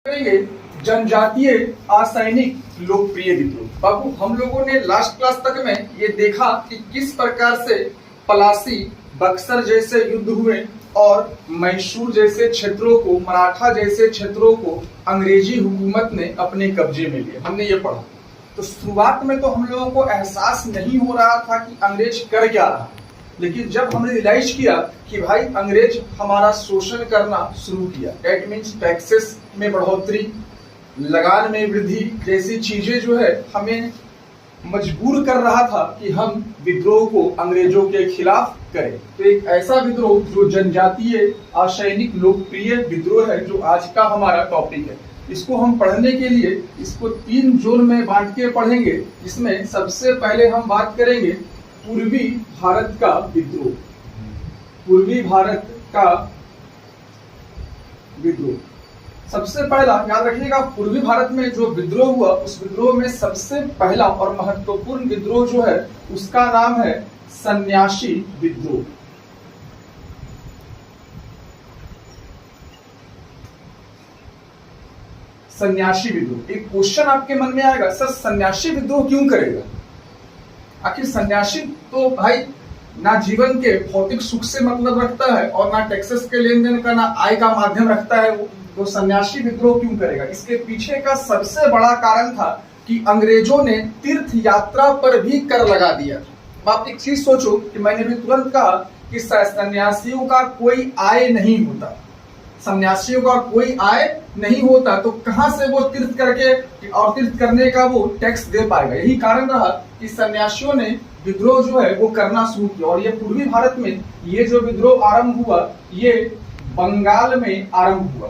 करेंगे जनजातीय असैनिक लोकप्रिय विद्रोह। बाबू, हम लोगों ने लास्ट क्लास तक में ये देखा कि किस प्रकार से पलासी, बक्सर जैसे युद्ध हुए और मैसूर जैसे क्षेत्रों को, मराठा जैसे क्षेत्रों को अंग्रेजी हुकूमत ने अपने कब्जे में लिया। हमने ये पढ़ा। तो शुरुआत में तो हम लोगों को एहसास नहीं हो रहा था कि अंग्रेज कर क्या रहा, लेकिन जब हमने रियलाइज किया कि भाई अंग्रेज हमारा शोषण करना शुरू किया, दैट मीन्स टैक्सेस में बढ़ोतरी, लगान में वृद्धि जैसी चीजें जो है हमें मजबूर कर रहा था कि हम विद्रोह को अंग्रेजों के खिलाफ करें। तो एक ऐसा विद्रोह जो जनजातीय असैनिक लोकप्रिय विद्रोह है, जो आज का हमारा टॉपिक है। इसको हम पढ़ने के लिए इसको 3 जोन में बांट के पढ़ेंगे। इसमें सबसे पहले हम बात करेंगे पूर्वी भारत का विद्रोह। पूर्वी भारत का विद्रोह सबसे पहला याद रखिएगा। पूर्वी भारत में जो विद्रोह हुआ, उस विद्रोह में सबसे पहला और महत्वपूर्ण विद्रोह जो है उसका नाम है सन्यासी विद्रोह। सन्यासी विद्रोह। एक क्वेश्चन आपके मन में आएगा, सर सन्यासी विद्रोह क्यों करेगा? आखिर सन्यासी तो भाई ना जीवन के भौतिक सुख से मतलब रखता है और ना टैक्सेस के लेन देन का, ना आय का माध्यम रखता है वो, तो सन्यासी विद्रोह क्यों करेगा? इसके पीछे का सबसे बड़ा कारण था कि अंग्रेजों ने तीर्थ यात्रा पर भी कर लगा दिया था। आप एक चीज सोचो कि मैंने भी तुरंत कहा कि सन्यासियों का कोई आय नहीं होता, सन्यासियों का कोई आय नहीं होता, तो कहां से वो तीर्थ करके और तीर्थ करने का वो टैक्स दे पाएगा? यही कारण रहा कि सन्यासियों ने विद्रोह जो है वो करना शुरू किया। और ये पूर्वी भारत में ये जो विद्रोह आरंभ हुआ, ये बंगाल में आरंभ हुआ।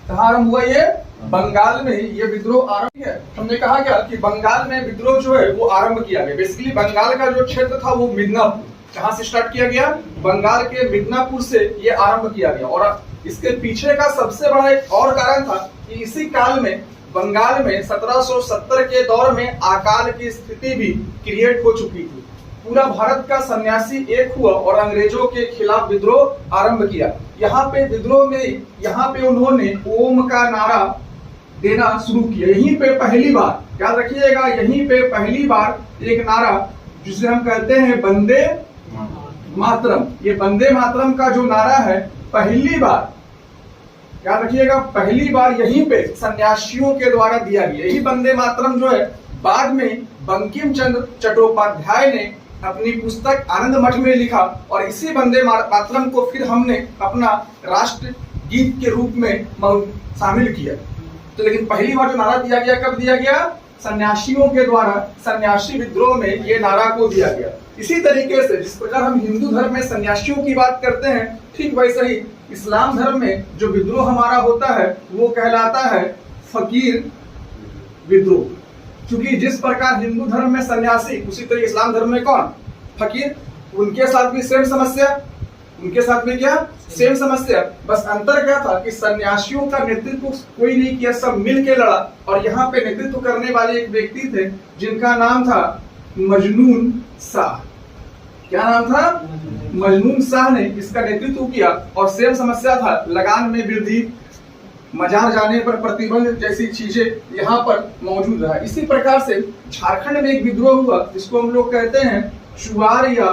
कहाँ आरंभ हुआ? ये बंगाल में ये विद्रोह आरंभ है। हमने कहा क्या कि बंगाल में विद्रोह जो है वो आरंभ किया गया। बेसिकली बंगाल का जो क्षेत्र था वो मिदनापुर, कहाँ से स्टार्ट किया गया? बंगाल के मिदनापुर से ये आरंभ किया गया। और इसके पीछे का सबसे बड़ा एक और कारण था कि इसी काल में बंगाल में 1770 के दौर में अकाल की स्थिति भी क्रिएट हो चुकी थी। पूरा भारत का सन्यासी एक हुआ और अंग्रेजों के खिलाफ विद्रोह आरंभ किया। यहाँ पे विद्रोह में यहाँ पे उन्होंने ओम का नारा देना शुरू किया। यहीं पे पहली बार, याद रखिएगा, यहीं पे पहली बार एक नारा जिसे हम कहते हैं वंदे मातरम। ये वंदे मातरम का जो नारा है पहली बार, याद रखिएगा, पहली बार यहीं पे सन्यासियों के द्वारा दिया गया। यही वंदे मातरम जो है बाद में बंकिम चंद्र चट्टोपाध्याय ने अपनी पुस्तक आनंद मठ में लिखा और इसी वंदे मातरम को फिर हमने अपना राष्ट्र गीत के रूप में शामिल किया। तो लेकिन पहली बार जो नारा दिया गया, कब दिया गया? सन्यासियों के द्वारा सन्यासी विद्रोह में ये नारा को दिया गया। इसी तरीके से जिस प्रकार हम हिंदू धर्म में सन्यासियों की बात करते हैं, ठीक वैसे ही इस्लाम धर्म में जो विद्रोह हमारा होता है वो कहलाता है फकीर विद्रोह। क्योंकि जिस प्रकार हिंदू धर्म में सन्यासी, उसी तरह इस्लाम धर्म में कौन? फकीर। उनके साथ भी सेम समस्या, उनके साथ में क्या? सेम समस्या। बस अंतर क्या था कि सन्यासियों का नेतृत्व कोई नहीं किया, सब मिल के लड़ा। और यहाँ पे नेतृत्व करने वाले एक व्यक्ति थे जिनका नाम था मजनून शाह। क्या नाम था? मजनून शाह ने इसका नेतृत्व किया। और सेम समस्या था, लगान में वृद्धि, मजार जाने पर प्रतिबंध जैसी चीजें यहाँ पर मौजूद रहा। इसी प्रकार से झारखंड में एक विद्रोह हुआ जिसको हम लोग कहते हैं चुआरिया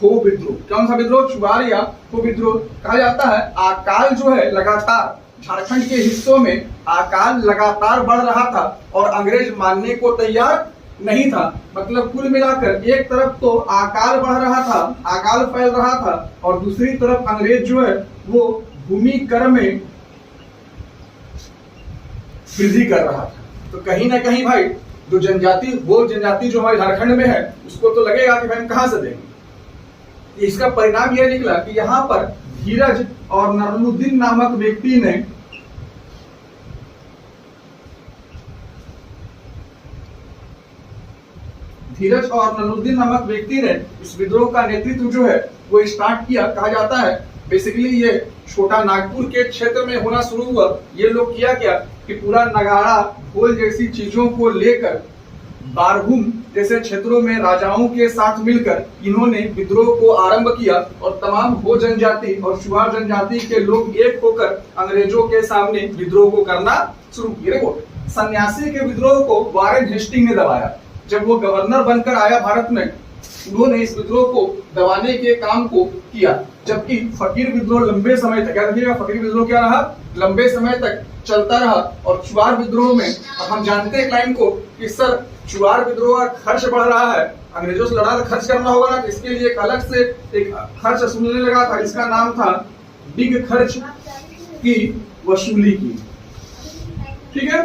हो विद्रोह। कौन सा विद्रोह? चुआरिया हो विद्रोह। कहा जाता है अकाल जो है लगातार झारखंड के हिस्सों में अकाल लगातार बढ़ रहा था और अंग्रेज मानने को तैयार नहीं था। मतलब कुल मिलाकर एक तरफ तो अकाल बढ़ रहा था, अकाल फैल रहा था, और दूसरी तरफ अंग्रेज जो है वो भूमि कर में वृद्धि कर रहा था। तो कहीं ना कहीं भाई जो जनजाति, वो जनजाति जो हमारे झारखंड में है, उसको तो लगेगा कि भाई हम कहां से देंगे। इसका परिणाम यह निकला कि यहाँ पर धीरज और नरमुद्दीन नामक व्यक्ति ने इस विद्रोह का नेतृत्व जो है वो स्टार्ट किया। कहा जाता है बेसिकली ये छोटा नागपुर के क्षेत्र में होना शुरू हुआ। ये लोग किया क्या कि पूरा नगाड़ा, ढोल जैसी चीजों को लेकर बारहूम जैसे क्षेत्रों में राजाओं के साथ मिलकर इन्होंने विद्रोह को आरंभ किया और तमाम हो जनजाति और चुहार जनजाति के लोग एक होकर अंग्रेजों के सामने विद्रोह को करना शुरू किए। देखो, सन्यासी के विद्रोह को वारेन हेस्टिंग ने दबाया। जब वो गवर्नर बनकर आया भारत में, उन्होंने इस विद्रोह को दबाने के काम को किया। जबकि फकीर विद्रोह लंबे समय तक, याद रखिएगा, फकीर विद्रोह क्या रहा, लंबे समय तक चलता रहा। और चुआर विद्रोह में अब हम जानते हैं क्लाइंट को कि सर चुआर विद्रोह का खर्च बढ़ रहा है, अंग्रेजों से लड़ा खर्च करना होगा ना, तो इसके लिए एक अलग से एक खर्च सुनने लगा था, इसका नाम था बिग खर्च की वसूली की। ठीक है।